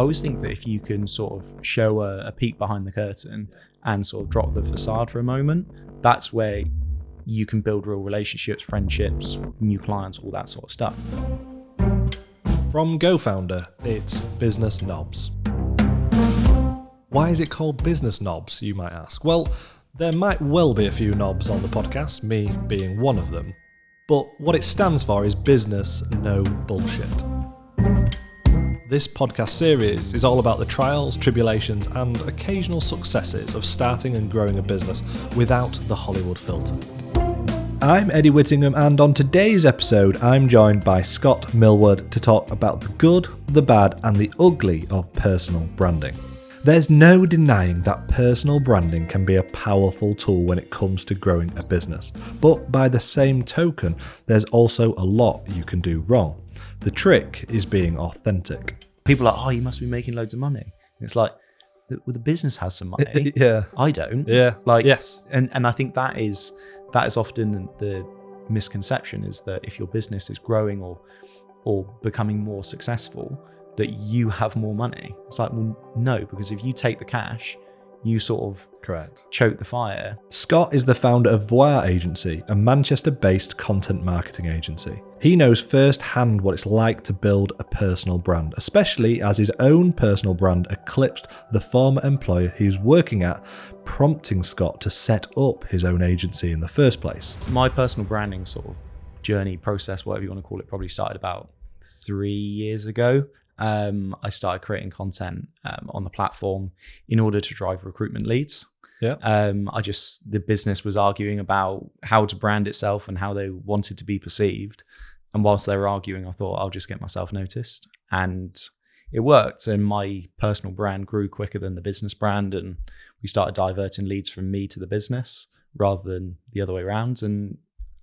always think that if you can sort of show a peek behind the curtain and sort of drop the facade for a moment, that's where you can build real relationships, friendships, new clients, all that sort of stuff. From GoFounder, it's Business NoBS. Why is it called Business NoBS, you might ask? Well, there might well be a few knobs on the podcast, me being one of them, but what it stands for is Business No Bullshit. This podcast series is all about the trials, tribulations, and occasional successes of starting and growing a business without the Hollywood filter. I'm Eddie Whittingham, and on today's episode, I'm joined by Scott Millward to talk about the good, the bad, and the ugly of personal branding. There's no denying that personal branding can be a powerful tool when it comes to growing a business. But by the same token, there's also a lot you can do wrong. The trick is being authentic. People are like, oh, you must be making loads of money. And it's like, the business has some money. Yeah. I don't. Yeah. Yes. And I think that is often the misconception, is that if your business is growing or becoming more successful, that you have more money. It's like, well, no, because if you take the cash, you sort of choke the fire. Scott is the founder of Voir Agency, a Manchester-based content marketing agency. He knows firsthand what it's like to build a personal brand, especially as his own personal brand eclipsed the former employer he was working at, prompting Scott to set up his own agency in the first place. My personal branding sort of journey, process, whatever you want to call it, probably started about 3 years ago. I started creating content on the platform in order to drive recruitment leads. Yeah. The business was arguing about how to brand itself and how they wanted to be perceived. And whilst they were arguing, I thought I'll just get myself noticed. And it worked. And my personal brand grew quicker than the business brand. And we started diverting leads from me to the business rather than the other way around. And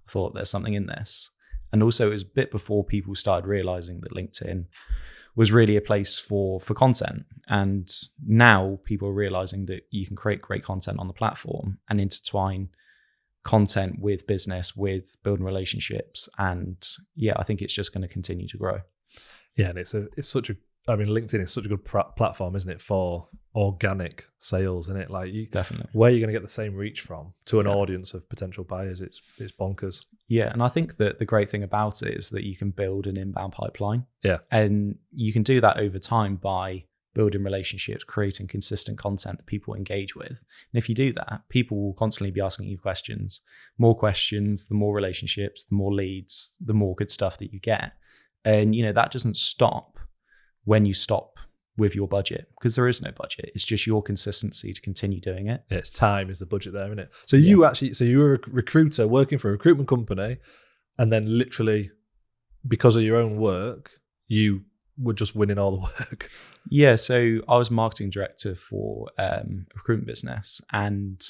I thought there's something in this. And also it was a bit before people started realizing that LinkedIn was really a place for content. And now people are realizing that you can create great content on the platform and intertwine content with business, with building relationships. And yeah, I think it's just going to continue to grow. Yeah, and LinkedIn is such a good platform, isn't it, for organic sales, isn't it? Like, definitely, where you're going to get the same reach from to an audience of potential buyers, it's bonkers. Yeah, and I think that the great thing about it is that you can build an inbound pipeline. Yeah, and you can do that over time by building relationships, creating consistent content that people engage with. And if you do that, people will constantly be asking you questions. More questions, the more relationships, the more leads, the more good stuff that you get. And that doesn't stop when you stop with your budget, because there is no budget. It's just your consistency to continue doing it. Yeah, it's time is the budget there, isn't it? So you were a recruiter working for a recruitment company, and then literally because of your own work, you were just winning all the work. Yeah, so I was marketing director for a recruitment business, and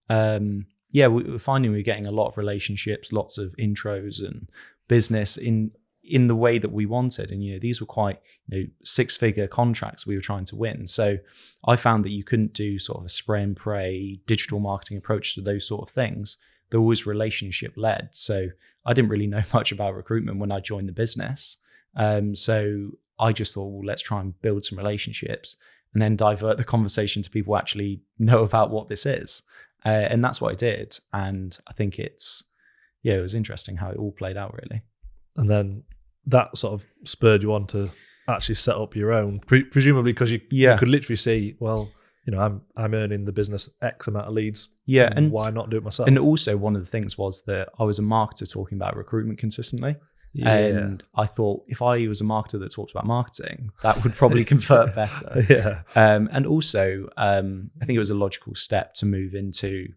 we were finding we were getting a lot of relationships, lots of intros and business in the way that we wanted. And, these were quite, 6-figure contracts we were trying to win. So I found that you couldn't do sort of a spray and pray digital marketing approach to those sort of things. They're always relationship led. So I didn't really know much about recruitment when I joined the business. So I just thought, well, let's try and build some relationships and then divert the conversation to people who actually know about what this is. And that's what I did. And I think it was interesting how it all played out, really. And then that sort of spurred you on to actually set up your own, presumably because you could literally see, well, I'm earning the business X amount of leads. Yeah, and why not do it myself? And also one of the things was that I was a marketer talking about recruitment consistently. Yeah. And I thought if I was a marketer that talked about marketing, that would probably convert better. Yeah. And also, I think it was a logical step to move into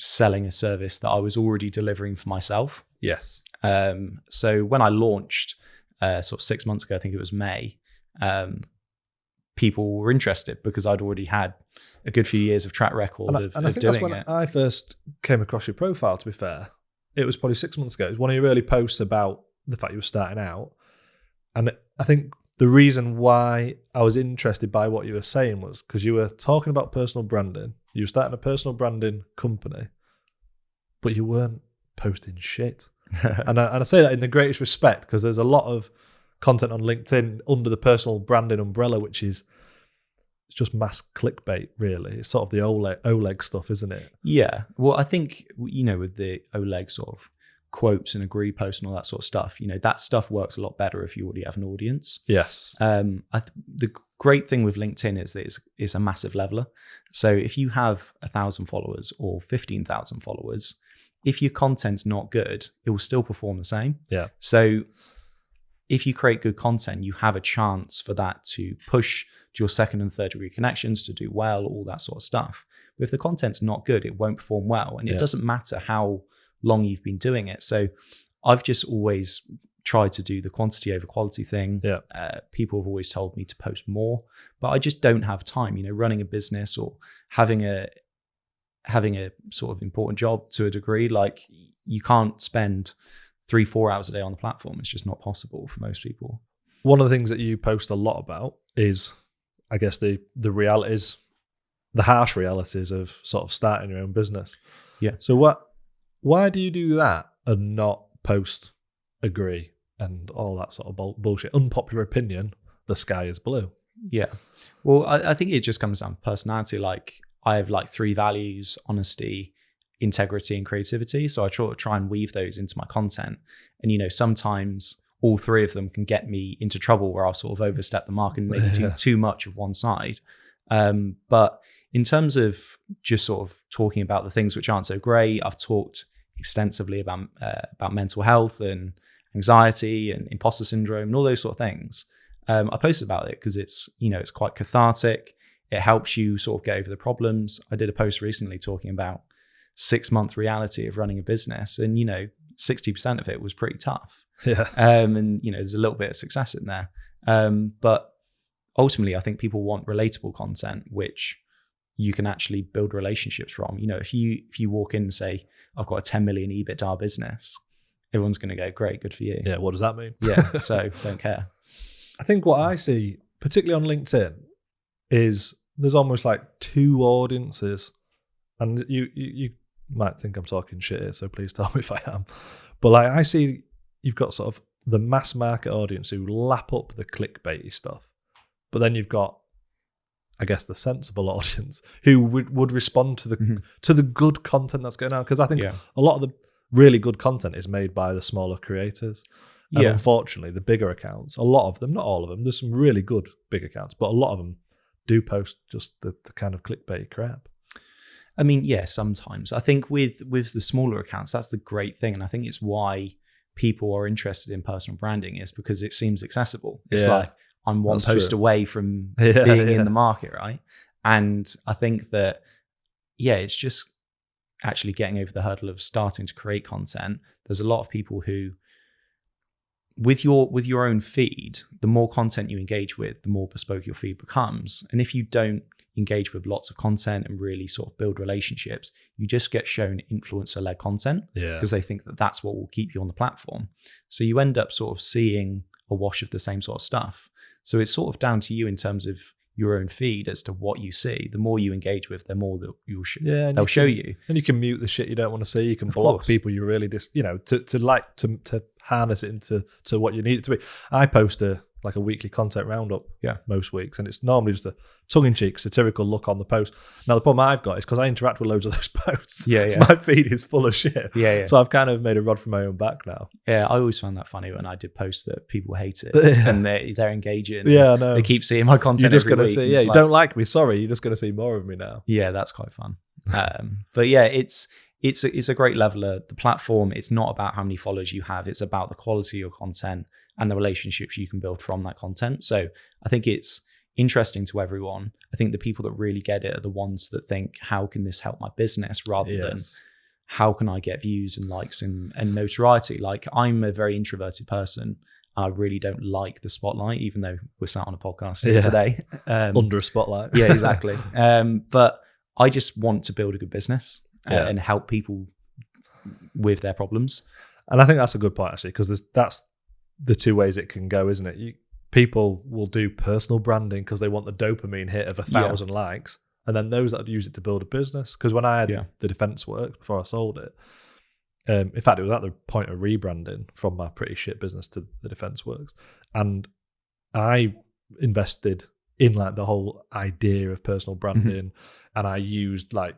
selling a service that I was already delivering for myself. Yes. So when I launched sort of 6 months ago, I think it was May, people were interested because I'd already had a good few years of track record of doing it. And I think that's when I first came across your profile, to be fair. It was probably 6 months ago. It was one of your early posts about the fact you were starting out. And I think the reason why I was interested by what you were saying was because you were talking about personal branding. You were starting a personal branding company, but you weren't posting shit. and I say that in the greatest respect, because there's a lot of content on LinkedIn under the personal branding umbrella, which is it's just mass clickbait, really. It's sort of the Oleg stuff, isn't it? Yeah. Well, I think, with the Oleg sort of quotes and agree posts and all that sort of stuff, that stuff works a lot better if you already have an audience. Yes. The great thing with LinkedIn is that it's a massive leveler. So if you have 1,000 followers or 15,000 followers, if your content's not good, it will still perform the same. Yeah. So if you create good content, you have a chance for that to push to your second and third degree connections to do well, all that sort of stuff. But if the content's not good, it won't perform well. And it doesn't matter how long you've been doing it. So I've just always tried to do the quantity over quality thing. Yeah. People have always told me to post more, but I just don't have time. Running a business or having a sort of important job to a degree, like you can't spend 3-4 hours a day on the platform. It's just not possible for most people. One of the things that you post a lot about is, I guess, the realities, the harsh realities of sort of starting your own business. Yeah. So why do you do that and not post agree and all that sort of bullshit? Unpopular opinion, the sky is blue. Yeah. Well, I think it just comes down to personality. Like I have 3 values: honesty, integrity, and creativity. So I try and weave those into my content. And, sometimes all 3 of them can get me into trouble where I'll sort of overstep the mark and maybe do too much of one side. But in terms of just sort of talking about the things which aren't so great, I've talked extensively about mental health and anxiety and imposter syndrome and all those sort of things. I posted about it because it's quite cathartic. It helps you sort of get over the problems. I did a post recently talking about 6-month reality of running a business, and 60% of it was pretty tough. Yeah. And there's a little bit of success in there. But ultimately, I think people want relatable content, which you can actually build relationships from. If you walk in and say, I've got a 10 million EBITDA business, everyone's going to go, great, good for you. Yeah. What does that mean? Yeah. So don't care. I think what I see, particularly on LinkedIn, is there's almost like 2 audiences, and you might think I'm talking shit here, so please tell me if I am. But I see you've got sort of the mass market audience who lap up the clickbaity stuff, but then you've got, I guess, the sensible audience who would respond to the good content that's going out. Because I think a lot of the really good content is made by the smaller creators. And unfortunately, the bigger accounts, a lot of them, not all of them, there's some really good big accounts, but a lot of them do post just the kind of clickbait crap. I mean, yeah, sometimes. I think with the smaller accounts, that's the great thing. And I think it's why people are interested in personal branding, is because it seems accessible. It's like I'm one post away from being in the market, right? And I think that, it's just actually getting over the hurdle of starting to create content. There's a lot of people who, with your own feed, the more content you engage with, the more bespoke your feed becomes. And if you don't engage with lots of content and really sort of build relationships, you just get shown influencer-led content because they think that that's what will keep you on the platform. So you end up sort of seeing a wash of the same sort of stuff. So it's sort of down to you in terms of your own feed as to what you see. The more you engage with, the more that they'll show you. And you can mute the shit you don't want to see. You can block people you really to harness it into what you need it to be. I post a weekly content roundup most weeks, and it's normally just a tongue-in-cheek, satirical look on the post. Now the problem I've got is because I interact with loads of those posts, my feed is full of shit. So I've kind of made a rod for my own back now. I always found that funny when I did post that people hate it and they're engaging. No, they keep seeing my content. You're just going to see, you don't like me, sorry, you're just going to see more of me now. That's quite fun. But it's a great leveler. The platform, it's not about how many followers you have. It's about the quality of your content and the relationships you can build from that content. So I think it's interesting to everyone. I think the people that really get it are the ones that think, how can this help my business, rather than how can I get views and likes and notoriety. Like, I'm a very introverted person. I really don't like the spotlight, even though we're sat on a podcast here today. Under a spotlight. Exactly. But I just want to build a good business and help people with their problems. And I think that's a good point, actually, because that's the 2 ways it can go, isn't it? People will do personal branding because they want the dopamine hit of 1,000 likes, and then those that use it to build a business. Because when I had the defense work before I sold it, In fact, it was at the point of rebranding from my pretty shit business to the Defence Works. And I invested in like the whole idea of personal branding, and I used like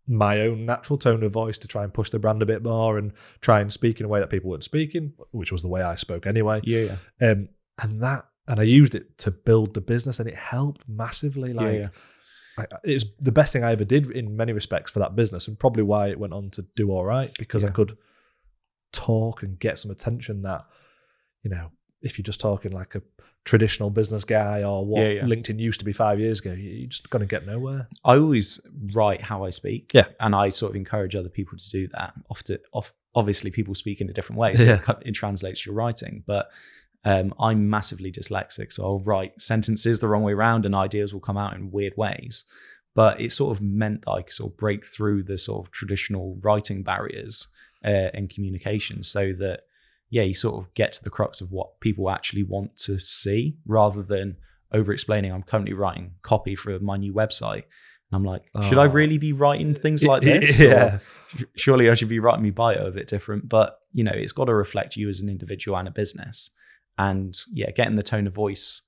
my own natural tone of voice to try and push the brand a bit more and try and speak in a way that people weren't speaking, which was the way I spoke anyway. And I used it to build the business, and it helped massively. It's the best thing I ever did in many respects for that business, and probably why it went on to do all right, because I could talk and get some attention that, you know, if you're just talking like a traditional business guy or what LinkedIn used to be 5 years ago, you're just going to get nowhere. I always write how I speak, and I sort of encourage other people to do that. Obviously, people speak in a different way, so it translates to your writing. But I'm massively dyslexic, so I'll write sentences the wrong way around, and ideas will come out in weird ways. But it sort of meant that I could sort of break through the sort of traditional writing barriers in communication, so that you sort of get to the crux of what people actually want to see, rather than over explaining. I'm currently writing copy for my new website, and I'm like, should I really be writing things like this? Or surely I should be writing my bio a bit different. But you know, it's got to reflect you as an individual and a business. And getting the tone of voice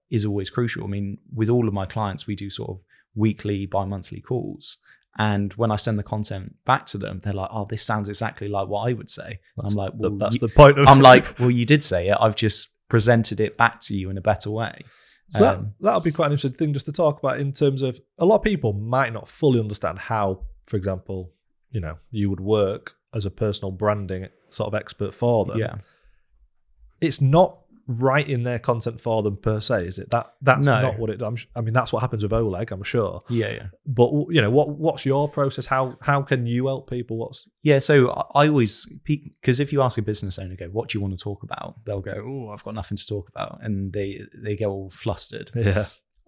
is always crucial. I mean, with all of my clients, we do sort of weekly, bi-monthly calls. And when I send the content back to them, they're like, oh, this sounds exactly like what I would say. I'm like, well, that's the point of I'm like, well, you did say it. I've just presented it back to you in a better way. So that'll be quite an interesting thing just to talk about, in terms of a lot of people might not fully understand how, for example, you know, you would work as a personal branding sort of expert for them. Yeah. It's not writing their content for them per se, is it? That's not what it. I mean, that's what happens with Oleg, I'm sure. But you know, what's your process? How can you help people? So I always, because if you ask a business owner, go, what do you want to talk about? They'll go, oh, I've got nothing to talk about, and they get all flustered.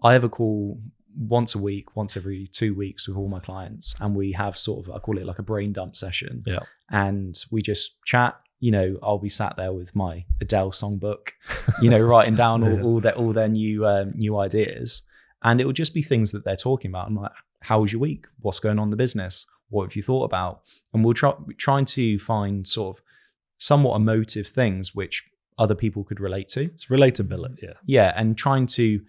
I have a call once a week, once every 2 weeks with all my clients, and we have sort of, I call it like a brain dump session. And we just chat. You know, I'll be sat there with my Adele songbook, you know, writing down all their new ideas, and it will just be things that they're talking about. I'm like, how was your week? What's going on in the business? What have you thought about? And we'll trying to find sort of somewhat emotive things which other people could relate to. It's relatability, and trying to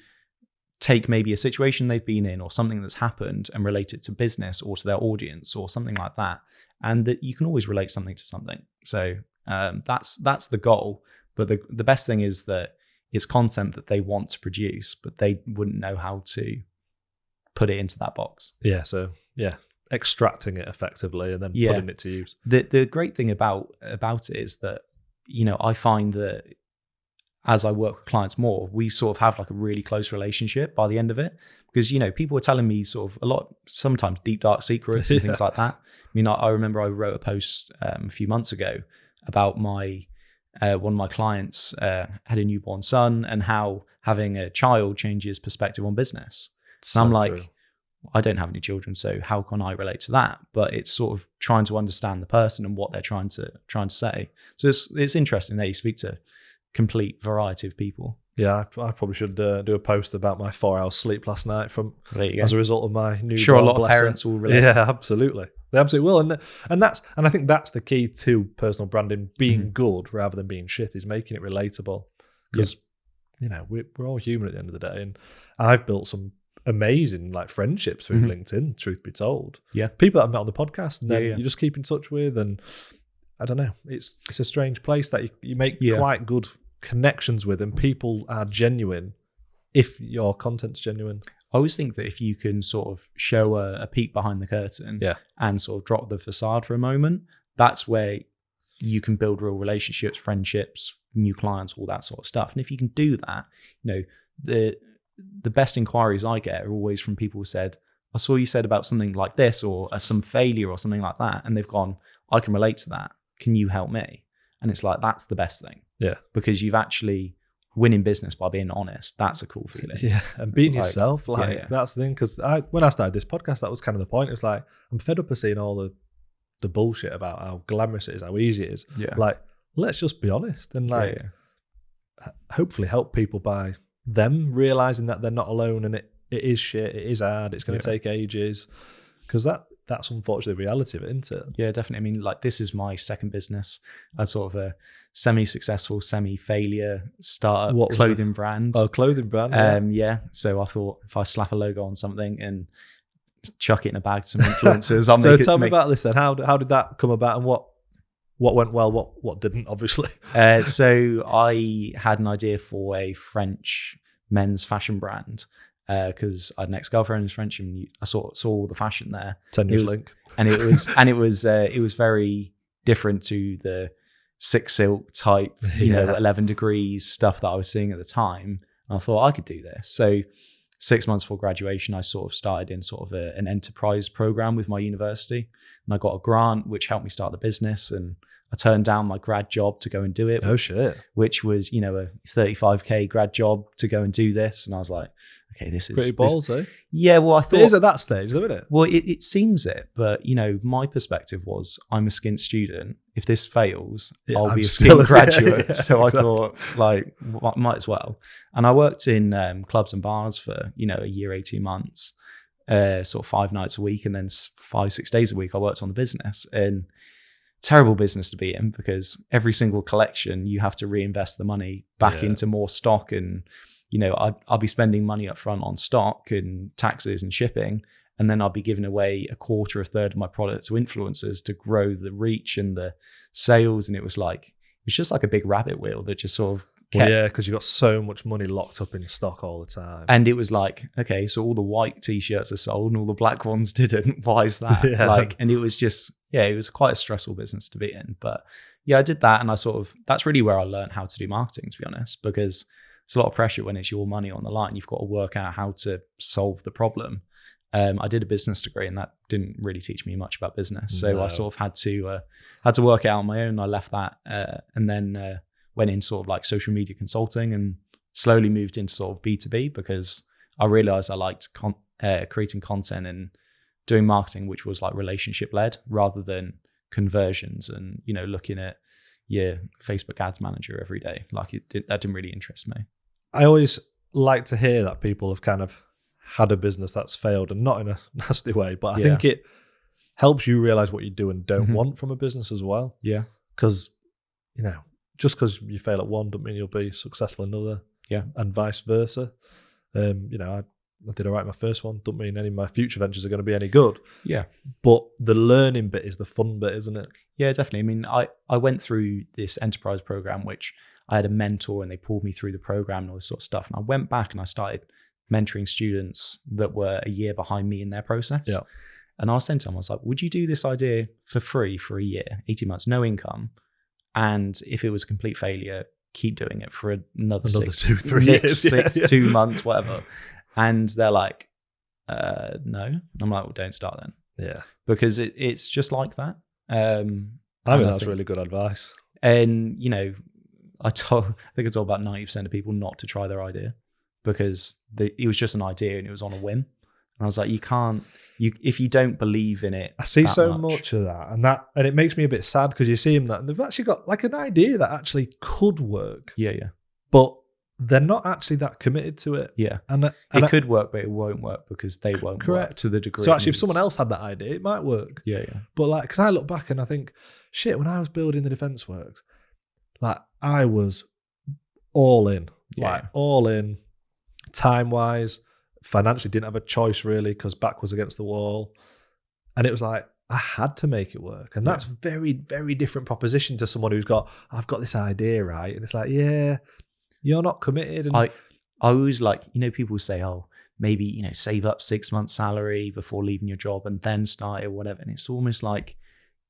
take maybe a situation they've been in or something that's happened and relate it to business or to their audience or something like that, and that you can always relate something to something. So that's the goal. But the best thing is that it's content that they want to produce, but they wouldn't know how to put it into that box. Extracting it effectively and then putting it to use. The great thing about it is that, you know, I find that as I work with clients more, we sort of have like a really close relationship by the end of it, because, you know, people are telling me sort of a lot, sometimes deep dark secrets and things like that. I mean, I remember I wrote a post a few months ago about my one of my clients had a newborn son and how having a child changes perspective on business. And I'm like, I don't have any children, so how can I relate to that? But it's sort of trying to understand the person and what they're trying to say. So it's interesting that you speak to complete variety of people. I probably should do a post about my 4 hours sleep last night as a result of my new. Sure, a lot of parents will relate. Yeah, absolutely. They absolutely will, and I think that's the key to personal branding being good rather than being shit, is making it relatable. Because you know, we're all human at the end of the day, and I've built some amazing like friendships through LinkedIn. Truth be told, people that I've met on the podcast, and then you just keep in touch with, and I don't know, it's a strange place that you make quite good connections with, and people are genuine if your content's genuine. I always think that if you can sort of show a peek behind the curtain and sort of drop the facade for a moment, that's where you can build real relationships, friendships, new clients, all that sort of stuff. And if you can do that, you know, the best inquiries I get are always from people who said, I saw you said about something like this or some failure or something like that. And they've gone, I can relate to that. Can you help me? And it's like, that's the best thing. Because you've actually winning business by being honest. That's a cool feeling. And being yourself. That's the thing. Because when I started this podcast, that was kind of the point. It's like, I'm fed up of seeing all the bullshit about how glamorous it is, how easy it is. Like, let's just be honest and hopefully help people by them realizing that they're not alone, and it is shit, it is hard, it's going to take ages. Because that, that's unfortunately the reality of it, isn't it? Yeah, definitely. I mean, like, this is my second business. I had sort of a semi-successful, semi-failure startup clothing brand. Oh, clothing brand. Yeah. So I thought if I slap a logo on something and chuck it in a bag to some influencers, I'll so tell me about this then. How did that come about, and what went well, what didn't, obviously? So I had an idea for a French men's fashion brand because I had an ex-girlfriend who's French, and I saw all the fashion there. 10 years link. And it was very different to the Six Silk type, 11 degrees stuff that I was seeing at the time. And I thought I could do this. So 6 months before graduation, I sort of started in sort of an enterprise program with my university, and I got a grant which helped me start the business. And I turned down my grad job to go and do it. Oh shit! Which was, a 35k grad job to go and do this, and I was like, okay, this is pretty balls, eh? Yeah, well, I thought it is at that stage, though, isn't it? Well, it seems it, but my perspective was, I'm a skint student. If this fails, I'll be a skint graduate. Yeah, so exactly. I thought, like, might as well. And I worked in clubs and bars for a year, 18 months, sort of 5 nights a week, and then 5-6 days a week I worked on the business. And terrible business to be in, because every single collection you have to reinvest the money back into more stock, and I'll be spending money up front on stock and taxes and shipping, and then I'll be giving away a quarter, a third of my product to influencers to grow the reach and the sales. And it was just like a big rabbit wheel that just sort of kept. Well, yeah, because you got so much money locked up in stock all the time. And it was like, okay, so all the white t-shirts are sold and all the black ones didn't. Why is that? Yeah. And it was just, it was quite a stressful business to be in. But yeah, I did that, and that's really where I learned how to do marketing, to be honest, because it's a lot of pressure when it's your money on the line. You've got to work out how to solve the problem. I did a business degree, and that didn't really teach me much about business. So I sort of had to work it out on my own. I left that and then went in sort of like social media consulting, and slowly moved into sort of B2B, because I realized I liked creating content and doing marketing, which was like relationship led rather than conversions and, looking at your Facebook ads manager every day. That didn't really interest me. I always like to hear that people have kind of had a business that's failed, and not in a nasty way, but I think it helps you realize what you do and don't want from a business as well. Yeah. Because, just because you fail at one doesn't mean you'll be successful in another. Yeah. And vice versa. I did all right in my first one. Doesn't mean any of my future ventures are going to be any good. Yeah. But the learning bit is the fun bit, isn't it? Yeah, definitely. I mean, I went through this enterprise program, which I had a mentor, and they pulled me through the program and all this sort of stuff. And I went back and I started mentoring students that were a year behind me in their process. Yeah. And I was saying to them, I was like, would you do this idea for free for a year, 18 months, no income? And if it was a complete failure, keep doing it for another 2-3 years, 2 months, whatever. And they're like, no. And I'm like, well, don't start then. Yeah. Because it's just like that. I think that's really good advice. And, I think I told about 90% of people not to try their idea, because it was just an idea and it was on a whim. And I was like, if you don't believe in it. I see so much of that. And it makes me a bit sad, because you see them that they've actually got like an idea that actually could work. Yeah, yeah. But they're not actually that committed to it. Yeah. And it could work, but it won't work because they won't work to the degree. So actually, if someone else had that idea, it might work. Yeah, yeah. But because I look back and I think, shit, when I was building the defense works, I was all in. All in, time-wise, financially didn't have a choice really, because back was against the wall. And it was like, I had to make it work. And that's very, very different proposition to someone who's I've got this idea, right? And it's like, yeah, you're not committed. And I always people say, oh, maybe, save up 6 months salary before leaving your job and then start or whatever. And it's almost like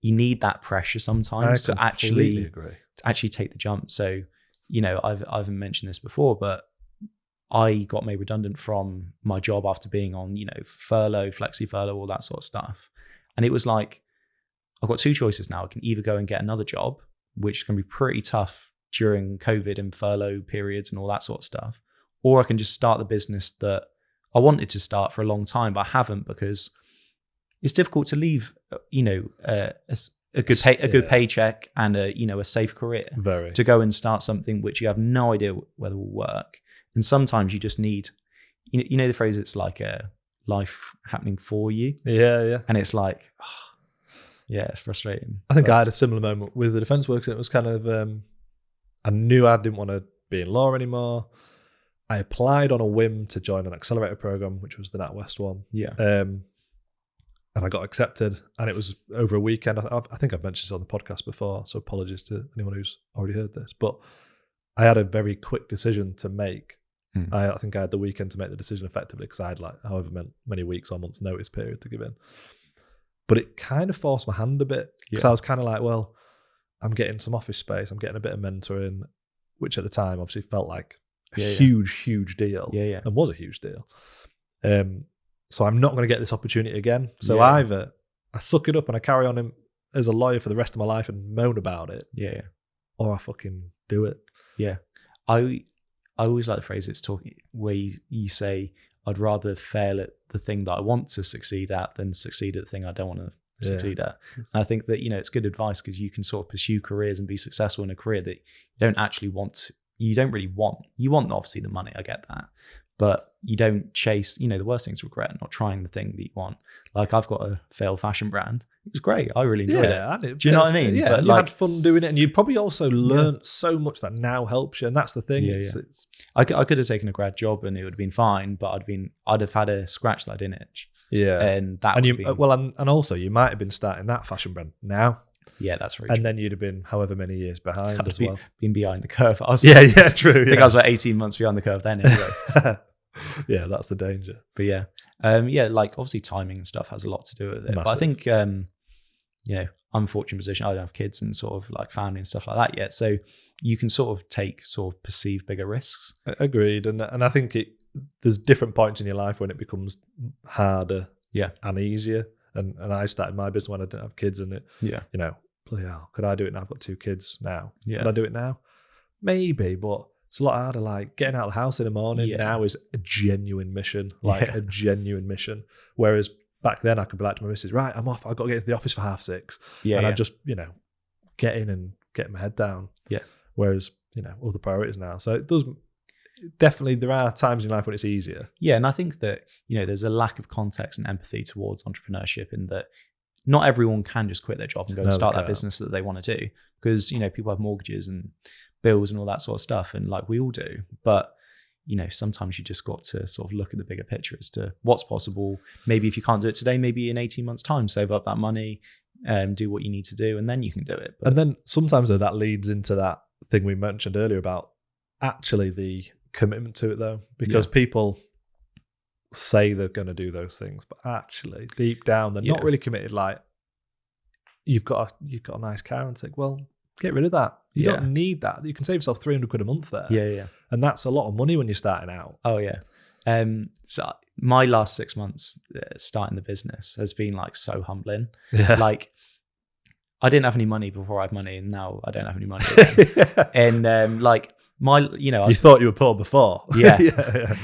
you need that pressure sometimes to actually take the jump. So, I've mentioned this before, but I got made redundant from my job after being on, furlough, flexi furlough, all that sort of stuff. And it was like, I've got 2 choices now. I can either go and get another job, which can be pretty tough during COVID and furlough periods and all that sort of stuff, or I can just start the business that I wanted to start for a long time, but I haven't, because it's difficult to leave, a good paycheck and a safe career to go and start something which you have no idea whether will work. And sometimes you just need, the phrase, it's like life happening for you. Yeah. And it's like, yeah, it's frustrating. I think I had a similar moment with the defence works. It was kind of, I knew I didn't want to be in law anymore. I applied on a whim to join an accelerator program, which was the NatWest one. Yeah. And I got accepted, and it was over a weekend. I think I've mentioned this on the podcast before, so apologies to anyone who's already heard this. But I had a very quick decision to make. I think I had the weekend to make the decision effectively because I had like however many weeks or months notice period to give in. But it kind of forced my hand a bit because I was kind of like, well, I'm getting some office space, I'm getting a bit of mentoring, which at the time obviously felt like a huge deal. And was a huge deal. So I'm not going to get this opportunity again. So either I suck it up and I carry on as a lawyer for the rest of my life and moan about it. Or I fucking do it. Yeah. I always like the phrase it's talking where you say, I'd rather fail at the thing that I want to succeed at than succeed at the thing I don't want to succeed at. And I think that, it's good advice because you can sort of pursue careers and be successful in a career that you don't actually want. You don't really want. You want obviously the money, I get that. But you don't chase, the worst thing is regret, not trying the thing that you want. Like I've got a failed fashion brand. It was great. I really enjoyed it. Do you know what I mean? Yeah, but you had fun doing it, and you probably also learned so much that now helps you. And that's the thing. I could have taken a grad job and it would have been fine, but I'd have had a scratch that I didn't itch. Yeah, and that. And also you might have been starting that fashion brand now. Yeah, that's very true. And then you'd have been however many years behind as well. Been behind the curve. True. I think I was about 18 months behind the curve then anyway. Yeah, that's the danger. But like obviously timing and stuff has a lot to do with it. Massive. But I think, I'm fortunate position. I don't have kids and sort of like family and stuff like that yet. So you can sort of take sort of perceived bigger risks. Agreed. And I think there's different points in your life when it becomes harder and easier. And I started my business when I didn't have kids, and bloody hell, could I do it now? I've got 2 kids now. Yeah. Could I do it now? Maybe, but it's a lot harder. Like getting out of the house in the morning now is a genuine mission, a genuine mission. Whereas back then I could be like to my missus, right, I'm off. I've got to get into the office for 6:30. And I just, get in and get my head down. Yeah. Whereas, other priorities now. So it does. Definitely, there are times in life when it's easier. Yeah, and I think that, there's a lack of context and empathy towards entrepreneurship in that not everyone can just quit their job and go and start that business that they want to do because, people have mortgages and bills and all that sort of stuff, and like we all do. But, sometimes you just got to sort of look at the bigger picture as to what's possible. Maybe if you can't do it today, maybe in 18 months' time, save up that money, do what you need to do, and then you can do it. And then sometimes though, that leads into that thing we mentioned earlier about actually the commitment to it though, because people say they're going to do those things, but actually deep down they're not really committed. Like you've got a nice car and think, well, get rid of that. You don't need that. You can save yourself 300 quid a month there. Yeah. And that's a lot of money when you're starting out. Oh yeah. So my last 6 months starting the business has been like so humbling. Yeah. Like I didn't have any money before I had money, and now I don't have any money again. And like you thought you were poor before. Yeah.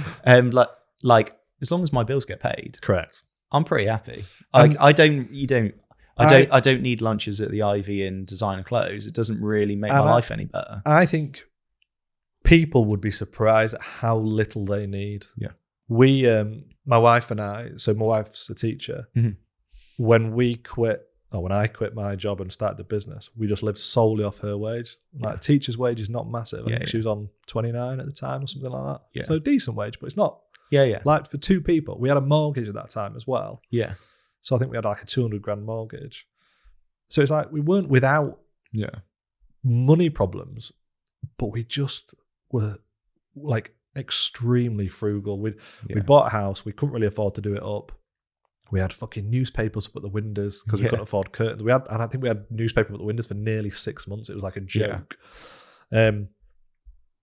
Like as long as my bills get paid, correct, I'm pretty happy. Like I don't need lunches at the Ivy and designer clothes. It doesn't really make my life any better. I think people would be surprised at how little they need. Yeah. We, my wife and I, so my wife's a teacher. Mm-hmm. When I quit my job and started the business, we just lived solely off her wage. Like teacher's wage is not massive. I think she was on 29 at the time or something like that. Yeah. So a decent wage, but it's not. Yeah. Like for 2 people, we had a mortgage at that time as well. Yeah. So I think we had like a 200 grand mortgage. So it's like we weren't without money problems, but we just were like extremely frugal. We bought a house. We couldn't really afford to do it up. We had fucking newspapers up at the windows because we couldn't afford curtains. I think we had newspaper up at the windows for nearly 6 months. It was like a joke. Yeah.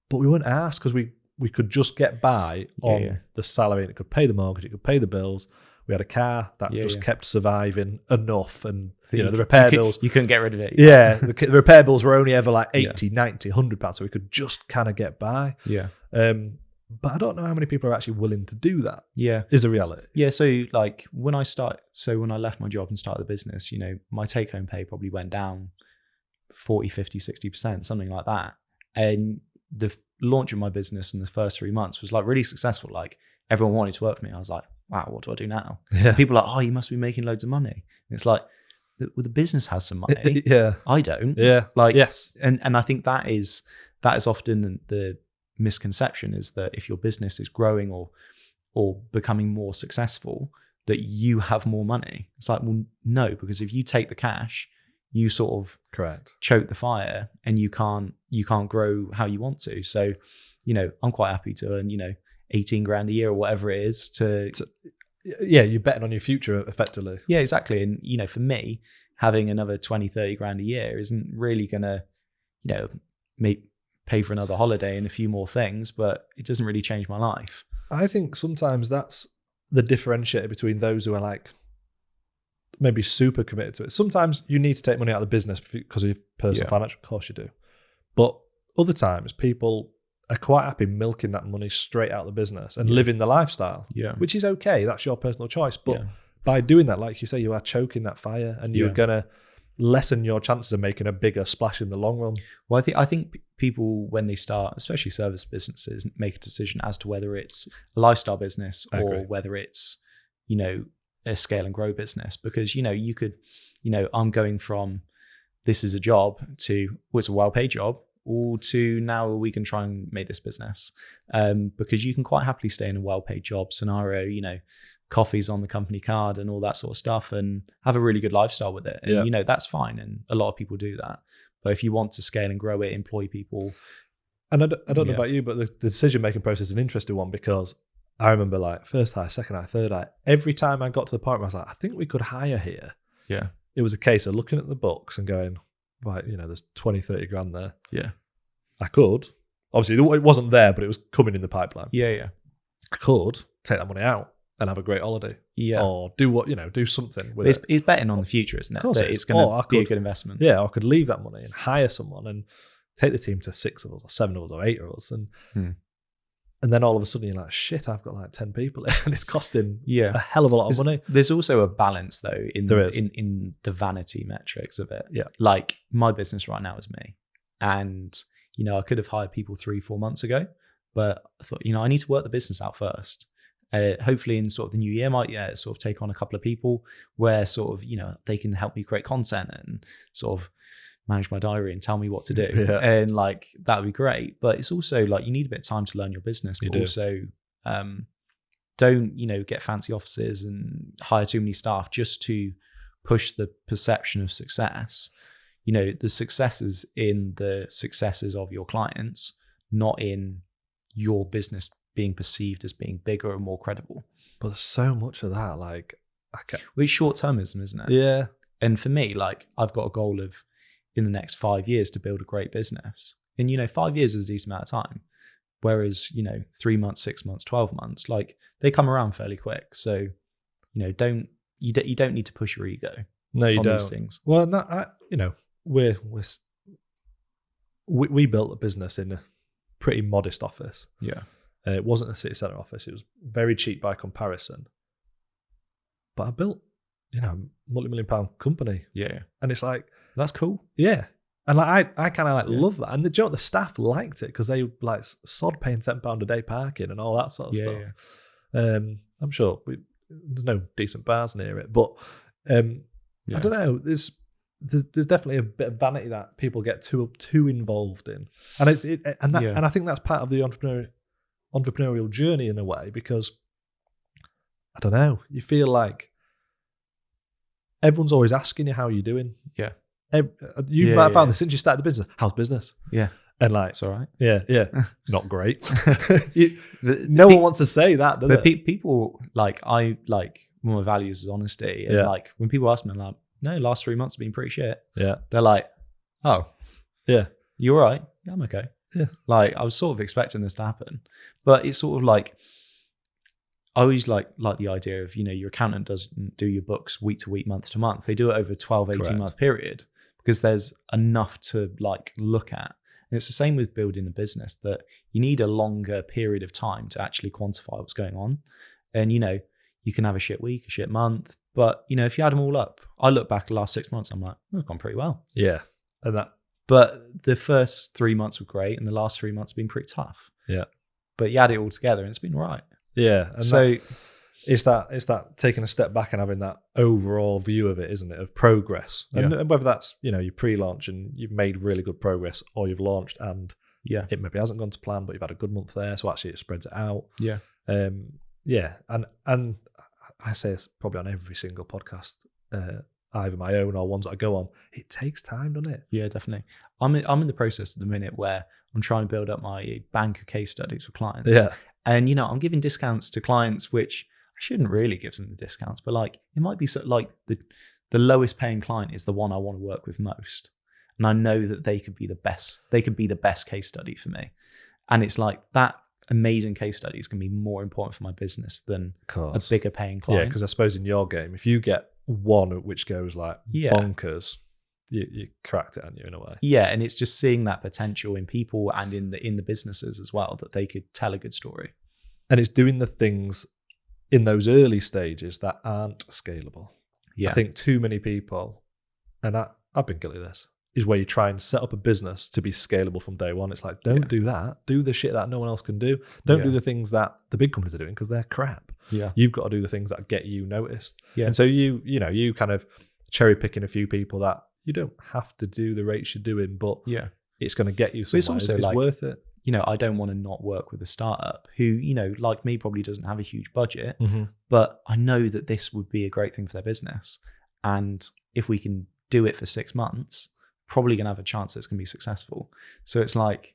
But we weren't asked because we could just get by on the salary, and it could pay the mortgage, it could pay the bills. We had a car that just kept surviving enough, and the repair bills. You couldn't get rid of it. Yeah, the repair bills were only ever like 80, 90, 100 pounds, so we could just kind of get by. Yeah. But I don't know how many people are actually willing to do that. Yeah. Is a reality. Yeah. So like when I left my job and started the business, my take home pay probably went down 40, 50, 60%, something like that. And the launch of my business in the first 3 months was like really successful. Like everyone wanted to work for me. I was like, wow, what do I do now? Yeah. People are like, oh, you must be making loads of money. And it's like, the business has some money. Yeah. I don't. Yeah. Like, yes. And I think that is often the misconception, is that if your business is growing or becoming more successful, that you have more money. It's like, well, no, because if you take the cash, you sort of Correct. choke the fire, and you can't grow how you want to. So, I'm quite happy to earn, 18 grand a year or whatever it is to yeah, you're betting on your future effectively. Yeah, exactly. And, for me, having another 20, 30 grand a year isn't really going to, pay for another holiday and a few more things, but it doesn't really change my life. I think sometimes that's the differentiator between those who are like maybe super committed to it. Sometimes you need to take money out of the business because of your personal financial, of course you do. But other times people are quite happy milking that money straight out of the business and living the lifestyle, which is okay. That's your personal choice. But by doing that, like you say, you are choking that fire, and you're going to lessen your chances of making a bigger splash in the long run. Well, I think people, when they start, especially service businesses, make a decision as to whether it's a lifestyle business or whether it's, a scale and grow business. Because, you could, I'm going from this is a job to, well, it's a well-paid job, or to now we can try and make this business. Because you can quite happily stay in a well-paid job scenario, coffees on the company card and all that sort of stuff, and have a really good lifestyle with it. And, that's fine. And a lot of people do that. But if you want to scale and grow it, employ people. And I don't know about you, but the decision-making process is an interesting one, because I remember like first hire, second hire, third hire, every time I got to the point where I was like, I think we could hire here. Yeah. It was a case of looking at the books and going, right, there's 20, 30 grand there. Yeah. I could. Obviously, it wasn't there, but it was coming in the pipeline. Yeah. I could take that money out and have a great holiday. Yeah. Or do something with it. It's betting on the future, isn't it? Of course it's going to be a good investment. Yeah, I could leave that money and hire someone and take the team to 6 of us or 7 of us or 8 of us. And then all of a sudden you're like, shit, I've got like 10 people and it's costing a hell of a lot of money. There's also a balance though in the vanity metrics of it. Yeah. Like my business right now is me. And, I could have hired people 3-4 months ago, but I thought, I need to work the business out first. Hopefully in sort of the new year, might sort of take on a couple of people where sort of, they can help me create content and sort of manage my diary and tell me what to do. Yeah. And like, that would be great. But it's also like, you need a bit of time to learn your business, but also don't, get fancy offices and hire too many staff just to push the perception of success. The success is in the successes of your clients, not in your business being perceived as being bigger and more credible. But there's so much of that, like, well, it's short-termism, isn't it? Yeah. And for me, like, I've got a goal of in the next 5 years to build a great business. And, 5 years is a decent amount of time. Whereas, 3 months, 6 months, 12 months, like they come around fairly quick. So, you don't need to push your ego. No, you on don't. These things. Well, we built a business in a pretty modest office. Yeah. It wasn't a city centre office. It was very cheap by comparison. But I built, multi-million pound company. Yeah. And it's like, that's cool. Yeah. And like I kind of love that. And the staff liked it because they like sod paying £10 a day parking and all that sort of stuff. Yeah. I'm sure there's no decent bars near it, but I don't know. There's definitely a bit of vanity that people get too involved in, and and I think that's part of the entrepreneurial journey in a way, because I don't know, you feel like everyone's always asking you how you're doing. Yeah. You might have found this since you started the business. How's business? Yeah. And like, it's all right. Yeah. Not great. No one wants to say that, do they? People, like, one of my values is honesty. And like, when people ask me, I'm like, no, last 3 months have been pretty shit. Yeah. They're like, oh. Yeah. You all right? Yeah, I'm okay. Yeah. Like, I was sort of expecting this to happen. But it's sort of like, I always like the idea of, your accountant doesn't do your books week to week, month to month. They do it over a 12, 18 month period, because there's enough to like look at. And it's the same with building a business, that you need a longer period of time to actually quantify what's going on. And, you can have a shit week, a shit month, but, if you add them all up, I look back the last 6 months, I'm like, it's gone pretty well. Yeah. But the first 3 months were great, and the last 3 months have been pretty tough. Yeah. But you add it all together and it's been all right. Yeah. And so It's that taking a step back and having that overall view of it, isn't it? Of progress. And whether that's, you pre-launch and you've made really good progress, or you've launched and it maybe hasn't gone to plan, but you've had a good month there. So actually it spreads it out. Yeah. And I say this probably on every single podcast, either my own or ones that I go on. It takes time, doesn't it? Yeah, definitely. I'm in the process at the minute where I'm trying to build up my bank of case studies for clients. Yeah. And, I'm giving discounts to clients, which I shouldn't really give them the discounts, but like it might be like the lowest paying client is the one I want to work with most. And I know that they could be the best case study for me. And it's like that amazing case study is going to be more important for my business than a bigger paying client. Yeah, because I suppose in your game, if you get one which goes like bonkers, you cracked it, haven't you, in a way? Yeah, and it's just seeing that potential in people and in the businesses as well, that they could tell a good story. And it's doing the things in those early stages that aren't scalable. Yeah. I think too many people, and I've been guilty of this, is where you try and set up a business to be scalable from day one. It's like, don't do that. Do the shit that no one else can do. Don't do the things that the big companies are doing because they're crap. Yeah. You've got to do the things that get you noticed. Yeah. And so you kind of cherry picking a few people that you don't have to do the rates you're doing, but it's going to get you somewhere. It's also it's worth it. I don't want to not work with a startup who, like me, probably doesn't have a huge budget, Mm-hmm. but I know that this would be a great thing for their business. And if we can do it for 6 months, probably going to have a chance that it's going to be successful. So it's like,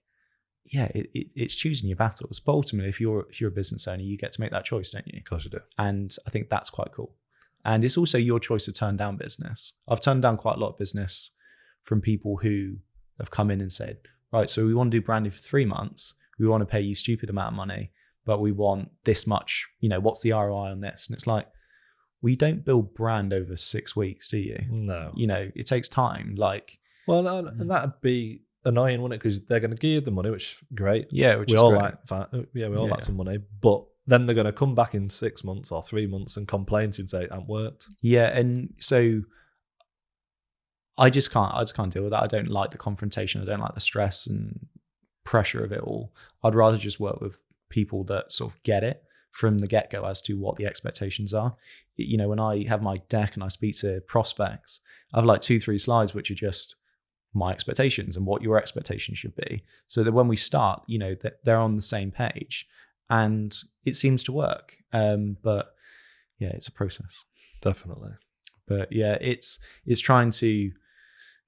it's choosing your battles. But ultimately, if you're a business owner, you get to make that choice, don't you? Of course you do. And I think that's quite cool. And it's also your choice to turn down business. I've turned down quite a lot of business from people who have come in and said, right, so we want to do branding for 3 months. We want to pay you stupid amount of money, but we want this much, what's the ROI on this? And it's like, we don't build brand over 6 weeks, do you? No. It takes time. Well, and that'd be annoying, wouldn't it? Because they're going to give you the money, which is great. Yeah, which we is all great. like some money, but then they're going to come back in 6 months or 3 months and complain to you and say it hasn't worked. Yeah, and so I just can't deal with that. I don't like the confrontation. I don't like the stress and pressure of it all. I'd rather just work with people that sort of get it from the get-go as to what the expectations are. When I have my deck and I speak to prospects, I have like 2-3 slides which are just my expectations and what your expectations should be, so that when we start, that they're on the same page, and it seems to work. But yeah, it's a process. Definitely. But yeah, it's trying to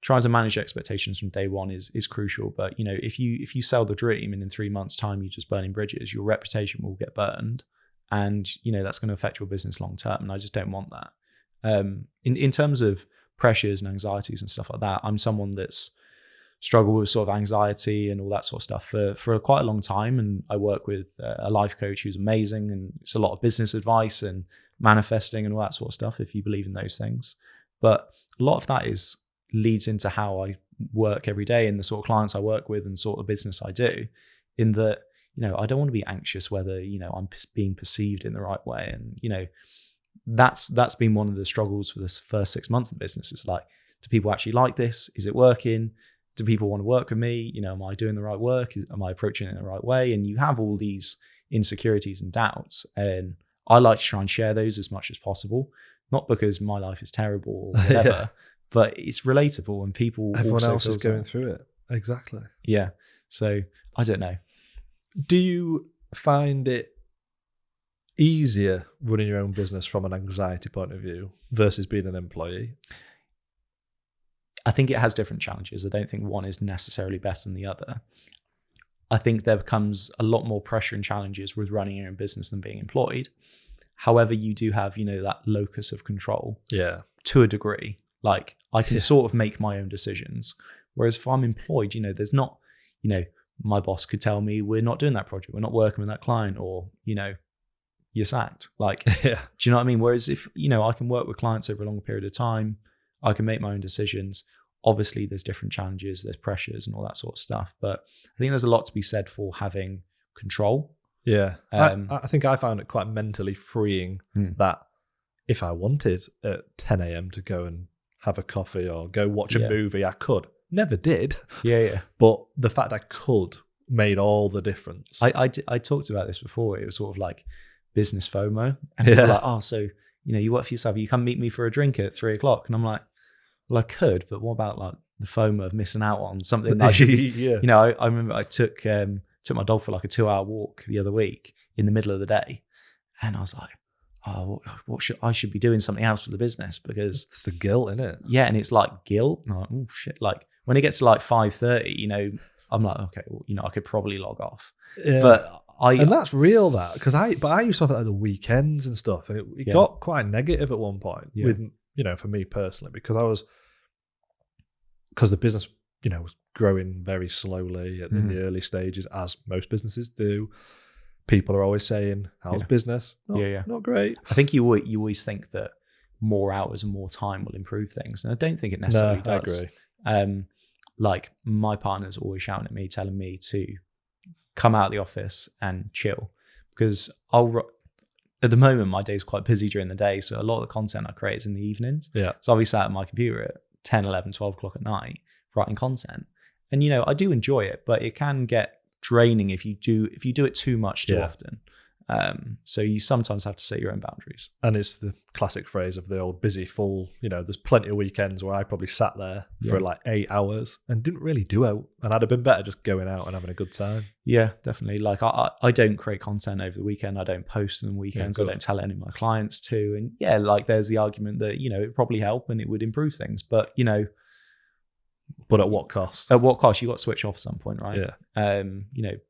manage expectations from day one is crucial. But if you sell the dream and in 3 months' time you're just burning bridges, your reputation will get burned, and that's going to affect your business long term. And I just don't want that. In terms of pressures and anxieties and stuff like that, I'm someone that's struggled with sort of anxiety and all that sort of stuff for quite a long time. And I work with a life coach who's amazing, and it's a lot of business advice and manifesting and all that sort of stuff, if you believe in those things. But a lot of that leads into how I work every day and the sort of clients I work with and sort of business I do, in that, I don't want to be anxious whether, I'm being perceived in the right way. And, that's been one of the struggles for this first 6 months of the business. It's like, do people actually like this? Is it working? Do people want to work with me? Am I doing the right work? Am I approaching it in the right way? And you have all these insecurities and doubts. And I like to try and share those as much as possible, not because my life is terrible or whatever, but it's relatable and everyone else is going through it. Exactly. Yeah. So I don't know. Do you find it easier running your own business from an anxiety point of view versus being an employee? I think it has different challenges. I don't think one is necessarily better than the other. I think there becomes a lot more pressure and challenges with running your own business than being employed. However, you do have, that locus of control to a degree. Like, I can sort of make my own decisions. Whereas if I'm employed, there's not, my boss could tell me we're not doing that project, we're not working with that client, or, you're sacked. Like, do you know what I mean? Whereas if, I can work with clients over a long period of time, I can make my own decisions. Obviously, there's different challenges, there's pressures and all that sort of stuff. But I think there's a lot to be said for having control. Yeah. I think I found it quite mentally freeing that if I wanted at 10 a.m. to go and have a coffee or go watch a movie, I could. Never did. Yeah. But the fact I could made all the difference. I talked about this before. It was sort of like business FOMO, and people are like, oh, so you work for yourself, you come meet me for a drink at 3:00, and I'm like, well, I could, but what about like the FOMO of missing out on something that I should be, I remember I took my dog for like a 2-hour walk the other week in the middle of the day, and I was like, oh, I should be doing something else for the business, because it's the guilt, isn't it? Yeah, and it's like guilt. And I'm like, oh shit! Like when it gets to like 5:30, I'm like, okay, well, I could probably log off. Yeah. But and that's real, that, because I used to have it like the weekends and stuff, and it got quite negative at one point with for me personally, because the business was growing very slowly in the early stages, as most businesses do. People are always saying, how's business? Not great. I think you always think that more hours and more time will improve things, and I don't think it necessarily does. I agree. Like my partner's always shouting at me, telling me to come out of the office and chill, because at the moment my day's quite busy during the day, so a lot of the content I create is in the evenings. So I'll be sat at my computer at 10, 11, 12 o'clock at night writing content, and I do enjoy it, but it can get draining if you do it too much too often. So you sometimes have to set your own boundaries. And it's the classic phrase of the old busy full. There's plenty of weekends where I probably sat there for like 8 hours and didn't really do it, and I'd have been better just going out and having a good time. Yeah, definitely. Like I don't create content over the weekend. I don't post on weekends. I don't tell any of my clients to. And like there's the argument that it'd probably help and it would improve things, but But at what cost? At what cost? You got to switch off at some point, right? Yeah.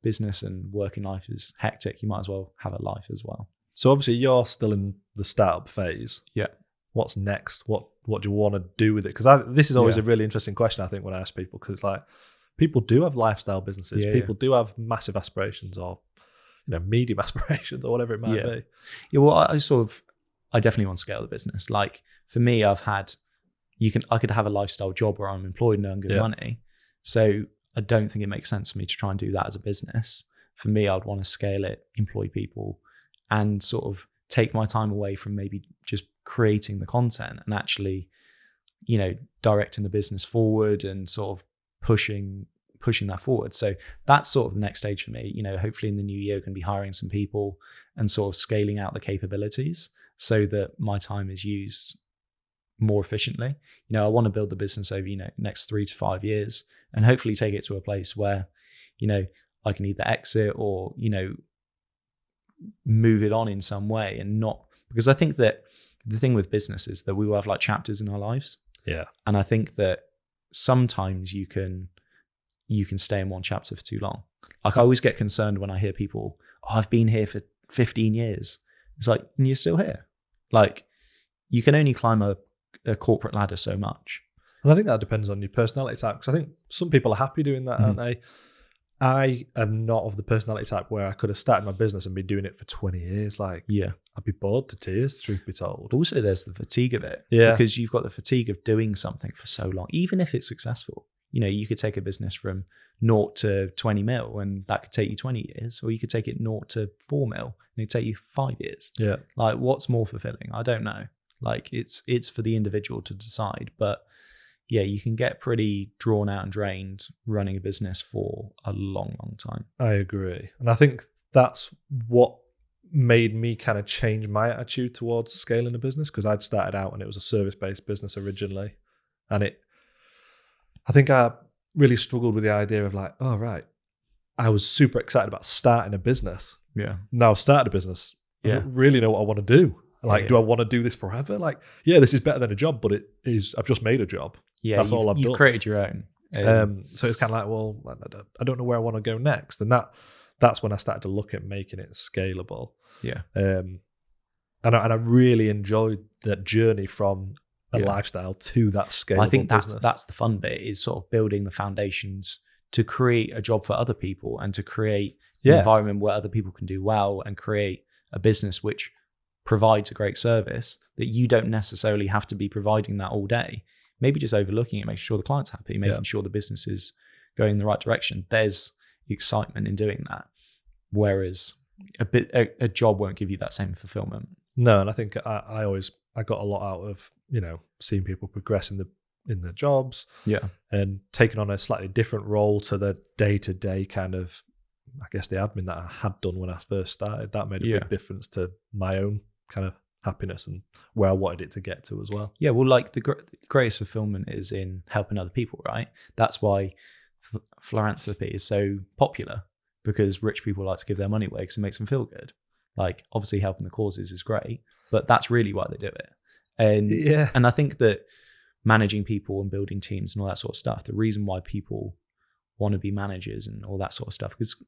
Business and working life is hectic. You might as well have a life as well. So obviously you're still in the startup phase. Yeah. What's next? What do you want to do with it? Because this is always a really interesting question, I think, when I ask people, because it's like people do have lifestyle businesses. People do have massive aspirations, or medium aspirations, or whatever it might be. Yeah. Well, I definitely want to scale the business. Like for me, I could have a lifestyle job where I'm employed and earn good money. So I don't think it makes sense for me to try and do that as a business. For me, I'd want to scale it, employ people, and sort of take my time away from maybe just creating the content and actually, directing the business forward and sort of pushing that forward. So that's sort of the next stage for me. Hopefully in the new year, going to be hiring some people and sort of scaling out the capabilities so that my time is used more efficiently. I want to build the business over next 3 to 5 years, and hopefully take it to a place where I can either exit or move it on in some way, and not, because I think that the thing with business is that we will have like chapters in our lives, and I think that sometimes you can stay in one chapter for too long. Like I always get concerned when I hear people, I've been here for 15 years. It's like, and you're still here. Like you can only climb a corporate ladder so much. And I think that depends on your personality type, because I think some people are happy doing that, aren't they? I am not of the personality type where I could have started my business and been doing it for 20 years. Like, I'd be bored to tears, truth be told. Also, there's the fatigue of it. Because you've got the fatigue of doing something for so long, even if it's successful. You could take a business from 0 to 20 mil, and that could take you 20 years, or you could take it 0 to 4 mil, and it'd take you 5 years. Like, what's more fulfilling? I don't know. Like it's for the individual to decide, but you can get pretty drawn out and drained running a business for a long, long time. I agree. And I think that's what made me kind of change my attitude towards scaling a business, because I'd started out and it was a service-based business originally. And I think I really struggled with the idea of like, oh, right, I was super excited about starting a business. Now I've started a business. I don't really know what I want to do. Like, do I want to do this forever? Like, this is better than a job, but I've just made a job. That's all I've done. You created your own. So it's kind of like, well, I don't know where I want to go next. And that's when I started to look at making it scalable. And I really enjoyed that journey from a lifestyle to that scalable I think business. That's the fun bit, is sort of building the foundations to create a job for other people and to create an environment where other people can do well, and create a business which provides a great service that you don't necessarily have to be providing that all day. Maybe just overlooking it, making sure the client's happy, making sure the business is going in the right direction. There's excitement in doing that. Whereas a job won't give you that same fulfillment. No, and I think I got a lot out of, seeing people progress in the jobs. And taking on a slightly different role to the day-to-day kind of I guess the admin that I had done when I first started, that made a big difference to my own kind of happiness and where I wanted it to get to as well. Yeah, well, like the greatest fulfillment is in helping other people, right? That's why philanthropy is so popular, because rich people like to give their money away because it makes them feel good. Like, obviously helping the causes is great, but that's really why they do it. And I think that managing people and building teams and all that sort of stuff, the reason why people want to be managers and all that sort of stuff, because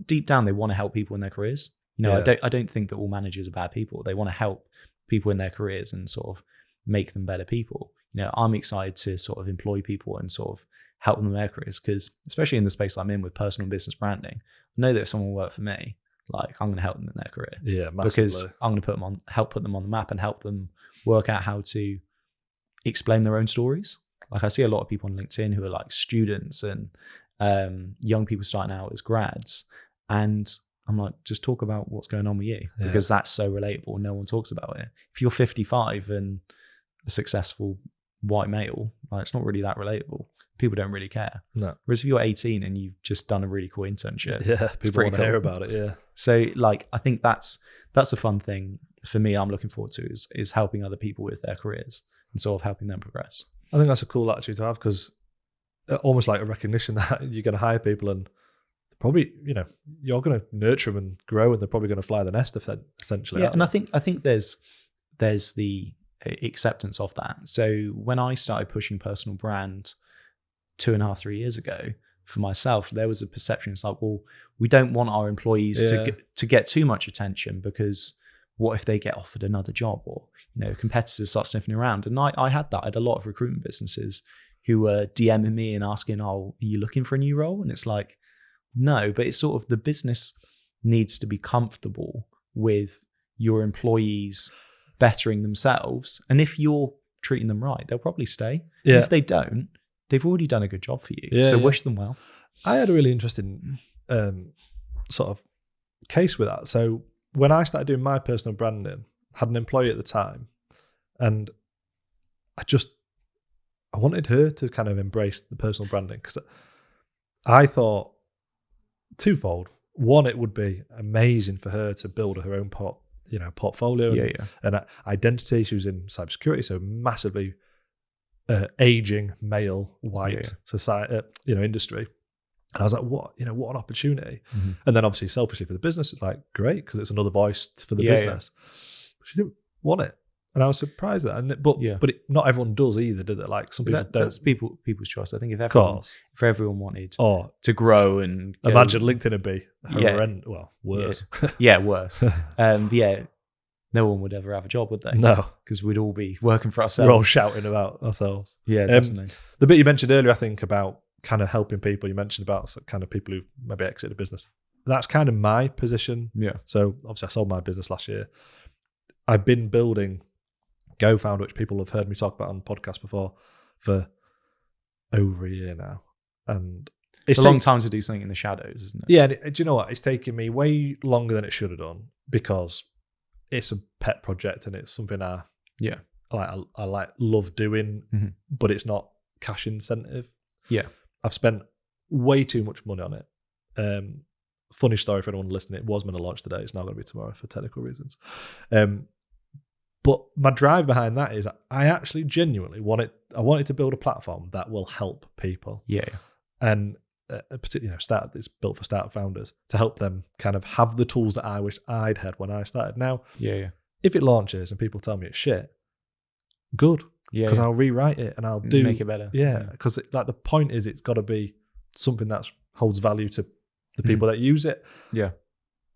deep down they want to help people in their careers. You know, I don't think that all managers are bad people. They want to help people in their careers and sort of make them better people. You know, I'm excited to sort of employ people and sort of help them in their careers, because especially in the space I'm in with personal and business branding, I know that if someone will work for me, like, I'm going to help them in their career. Yeah, massively. Because I'm going to help put them on the map and help them work out how to explain their own stories. Like, I see a lot of people on LinkedIn who are like students and young people starting out as grads, and I'm like, just talk about what's going on with you, because that's so relatable. No one talks about it. If you're 55 and a successful white male, like, it's not really that relatable. People don't really care. No. Whereas if you're 18 and you've just done a really cool internship, people want to hear about it. Yeah. So, like, I think that's a fun thing for me. I'm looking forward to is helping other people with their careers and sort of helping them progress. I think that's a cool attitude to have, because almost like a recognition that you're going to hire people and probably, you know, you're going to nurture them and grow, and they're probably going to fly the nest essentially. Yeah, and I think there's the acceptance of that. So when I started pushing personal brand 2.5-3 years ago for myself, there was a perception. It's like, well, we don't want our employees to get too much attention, because what if they get offered another job, or, you know, competitors start sniffing around? And I had that. I had a lot of recruitment businesses who were DMing me and asking, oh, are you looking for a new role? And it's like, no, but it's sort of, the business needs to be comfortable with your employees bettering themselves. And if you're treating them right, they'll probably stay. Yeah. If they don't, they've already done a good job for you. Yeah, so wish them well. I had a really interesting sort of case with that. So when I started doing my personal branding, I had an employee at the time, and I wanted her to kind of embrace the personal branding, because I thought twofold. One, it would be amazing for her to build her own portfolio and identity. She was in cybersecurity, so massively aging male white society, industry. And I was like, what an opportunity. Mm-hmm. And then obviously selfishly for the business, it's like, great, because it's another voice for the business. But she didn't want it. And I was surprised at that. But not everyone does either, do they? Like, some people don't. That's people's choice. I think if everyone wanted to grow and go, imagine LinkedIn would be horrendous. Well, worse. Worse. No one would ever have a job, would they? No. Because we'd all be working for ourselves. We're all shouting about ourselves. Yeah, definitely. The bit you mentioned earlier, I think, about kind of helping people, you mentioned about kind of people who maybe exit the business. That's kind of my position. Yeah. So obviously I sold my business last year. I've been building GoFounder, which people have heard me talk about on the podcast before, for over a year now. And it's a long time to do something in the shadows, isn't it? Yeah. Do you know what? It's taken me way longer than it should have done, because it's a pet project and it's something I love doing, but it's not cash incentive. Yeah. I've spent way too much money on it. Funny story for anyone listening, it was going to launch today. It's not going to be tomorrow for technical reasons. But my drive behind that is I actually genuinely wanted to build a platform that will help people. Yeah. And particularly, it's built for startup founders, to help them kind of have the tools that I wish I'd had when I started. Now, if it launches and people tell me it's shit, good. Yeah. Because I'll rewrite it and I'll make it better. Yeah. Because the point is, it's got to be something that holds value to the people that use it. Yeah.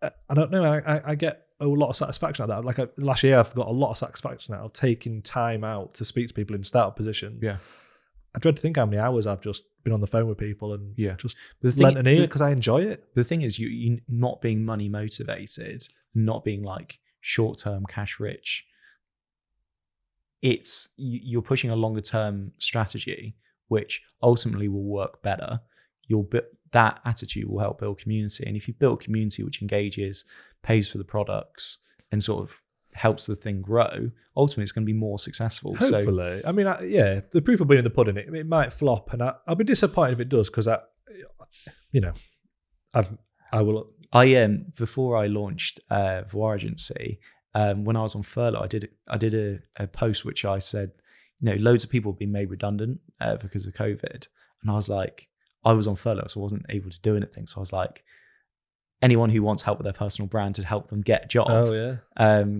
I don't know. I get a lot of satisfaction out of that. Like last year, I've got a lot of satisfaction out of taking time out to speak to people in startup positions. Yeah. I dread to think how many hours I've just been on the phone with people and just lent an ear because I enjoy it. The thing is, you not being money motivated, not being like short-term cash rich, you're pushing a longer term strategy, which ultimately will work better. That attitude will help build community. And if you build a community which engages, pays for the products, and sort of helps the thing grow, ultimately it's going to be more successful. Hopefully. I mean, the proof will be in the pudding. It might flop, and I'll be disappointed if it does, because I've I will. Before I launched Voir Agency, when I was on furlough, I did a post which I said, loads of people have been made redundant because of COVID, and I was like, I was on furlough, so I wasn't able to do anything. So I was like, anyone who wants help with their personal brand to help them get a job,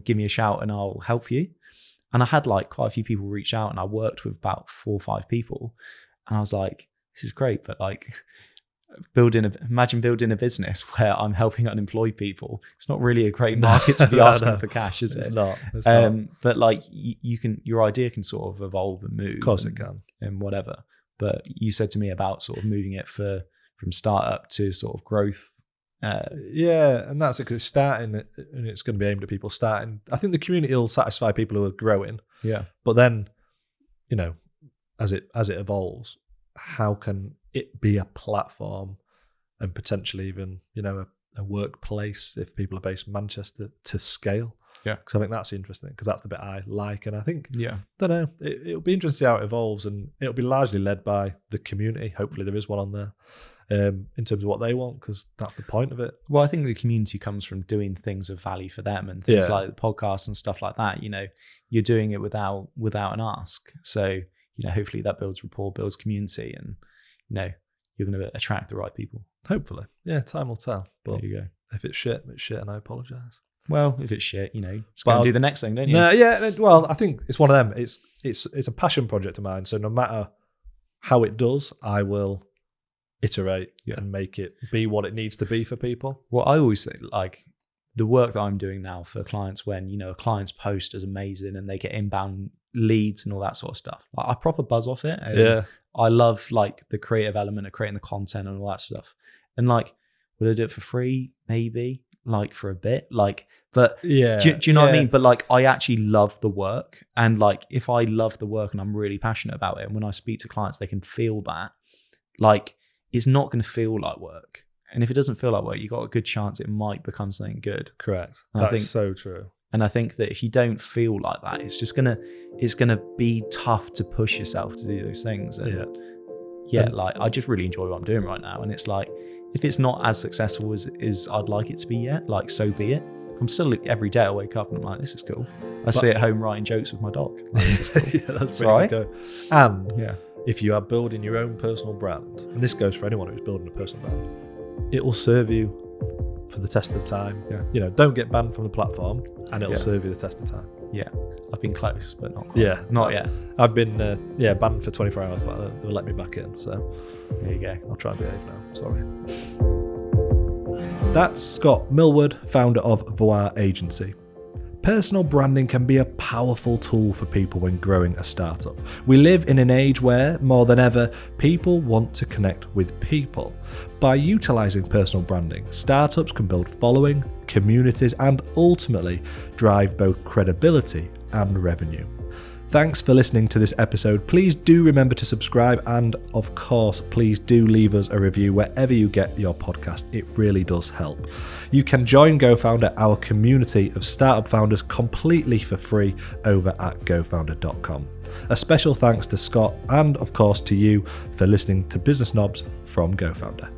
give me a shout and I'll help you. And I had like quite a few people reach out, and I worked with about 4 or 5 people, and I was like, this is great, but like imagine building a business where I'm helping unemployed people. It's not really a great market to be asking for cash, is it? It's not. But like your idea can sort of evolve and move. Of course it can. And whatever. But you said to me about sort of moving it from startup to sort of growth. And that's it, 'cause it's starting, and it's going to be aimed at people starting. I think the community will satisfy people who are growing. Yeah. But then, as it evolves, how can it be a platform and potentially even, a workplace if people are based in Manchester to scale? Yeah. Because I think that's interesting, because that's the bit I like. And I think, I don't know, it'll be interesting to see how it evolves, and it'll be largely led by the community. Hopefully there is one on there. In terms of what they want, because that's the point of it. Well, I think the community comes from doing things of value for them, and things like the podcast and stuff like that. You're doing it without an ask. So, hopefully that builds rapport, builds community, and, you're going to attract the right people. Hopefully. Yeah, time will tell. But there you go. If it's shit, and I apologise. Well, if it's shit, just go and do the next thing, don't you? No, yeah. Well, I think it's one of them. It's a passion project of mine. So no matter how it does, I will iterate and make it be what it needs to be for people. Well, I always think like the work that I'm doing now for clients, when a client's post is amazing and they get inbound leads and all that sort of stuff, like, I proper buzz off it. I love like the creative element of creating the content and all that stuff. And like, would I do it for free? Maybe, like for a bit, like, but do you know what I mean? But like, I actually love the work, and like, if I love the work and I'm really passionate about it, and when I speak to clients, they can feel that, like, it's not going to feel like work. And if it doesn't feel like work, you got a good chance it might become something good. Correct. And That's so true. And I think that if you don't feel like that, it's gonna be tough to push yourself to do those things. And like, I just really enjoy what I'm doing right now. And it's like, if it's not as successful as I'd like it to be yet, like, so be it. I'm still, every day I wake up and I'm like, this is cool. I sit at home writing jokes with my dog. Like, this is cool. That's pretty good. And if you are building your own personal brand, and this goes for anyone who's building a personal brand, it will serve you for the test of time. Don't get banned from the platform, and it'll serve you the test of time. I've been close, but not quite. Not yet. I've been banned for 24 hours, but they'll let me back in, so there you go. I'll try and behave now. Sorry. That's Scott Millward, founder of Voir Agency. Personal branding can be a powerful tool for people when growing a startup. We live in an age where, more than ever, people want to connect with people. By utilising personal branding, startups can build following, communities, and ultimately drive both credibility and revenue. Thanks for listening to this episode. Please do remember to subscribe, and of course, please do leave us a review wherever you get your podcast. It really does help. You can join GoFounder, our community of startup founders, completely for free over at GoFounder.com. A special thanks to Scott, and of course to you, for listening to Business Knobs from GoFounder.